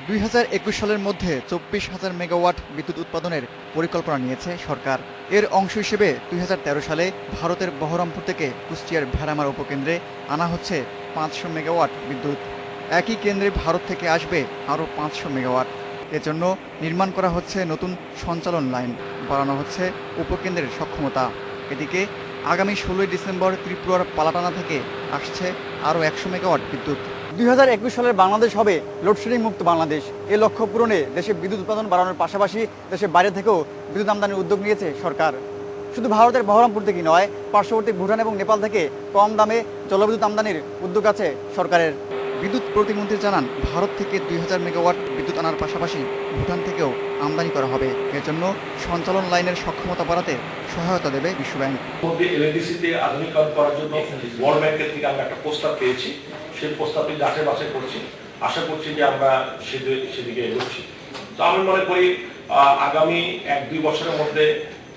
2021 সালের মধ্যে 24,000 মেগাওয়াট বিদ্যুৎ উৎপাদনের পরিকল্পনা নিয়েছে সরকার। এর অংশ হিসেবে 2013 সালে ভারতের বহরমপুর থেকে কুষ্টিয়ার ভেড়ামারা উপকেন্দ্রে আনা হচ্ছে 500 মেগাওয়াট বিদ্যুৎ। একই কেন্দ্রে ভারত থেকে আসবে আরও 500 মেগাওয়াট। এজন্য নির্মাণ করা হচ্ছে নতুন সঞ্চালন লাইন, বাড়ানো হচ্ছে উপকেন্দ্রের সক্ষমতা। এদিকে আগামী 16 ডিসেম্বর ত্রিপুরার পালাটানা থেকে আসছে আরও 100 মেগাওয়াট বিদ্যুৎ। 2021 সালের বাংলাদেশ হবে লোডশেডিং মুক্ত বাংলাদেশ। এই লক্ষ্য পূরণে দেশে বিদ্যুৎ উৎপাদন বাড়ানোর পাশাপাশি দেশের বাইরে থেকেও বিদ্যুৎ আমদানির উদ্যোগ নিয়েছে সরকার। শুধু ভারতের বহরমপুর থেকেই নয়, পার্শ্ববর্তী ভুটান এবং নেপাল থেকে কম দামে জলবিদ্যুৎ আমদানির উদ্যোগ আছে সরকারের। বিদ্যুৎ প্রতিমন্ত্রী জানান, ভারত থেকে 2000 মেগাওয়াট বিদ্যুৎ আনার পাশাপাশি ভুটান থেকেও আমদানি করা হবে। এর জন্য সঞ্চালন লাইনের সক্ষমতা বাড়াতে সহায়তা দেবে বিশ্বব্যাংক। এলএনডিসিতে আধুনিকরণ করার জন্য ওয়ার্ল্ড ব্যাংকের থেকে আমরা একটা প্রস্তাব পেয়েছি। সেই প্রস্তাবটি যাচাই বাছাই করছি, আশা করছি যে আমরা সেদিকে এগোচ্ছি। তো আমি মনে করি আগামী 1-2 বছরের মধ্যে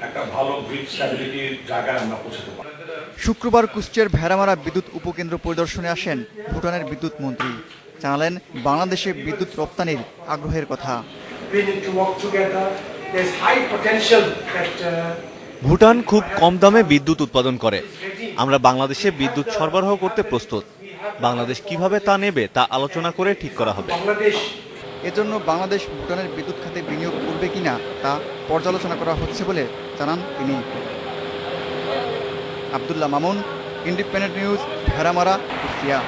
একটা ভালো গ্রিড স্ট্যাবিলিটির জায়গায় আমরা পৌঁছাতে পারি। শুক্রবার কুষ্টিয়ার ভেড়ামারা বিদ্যুৎ উপকেন্দ্র পরিদর্শনে আসেন ভুটানের বিদ্যুৎ মন্ত্রী। জানালেন, বাংলাদেশে বিদ্যুৎ রপ্তানির আগ্রহের কথা। ভুটান খুব কম দামে বিদ্যুৎ উৎপাদন করে। আমরা বাংলাদেশে বিদ্যুৎ সরবরাহ করতে প্রস্তুত। বাংলাদেশ কিভাবে তা নেবে তা আলোচনা করে ঠিক করা হবে। এজন্য বাংলাদেশ ভুটানের বিদ্যুৎ খাতে বিনিয়োগ করবে কিনা তা পর্যালোচনা করা হচ্ছে বলে জানান তিনি। Abdullah Mamun, independent news, Bheramara, Kushtia.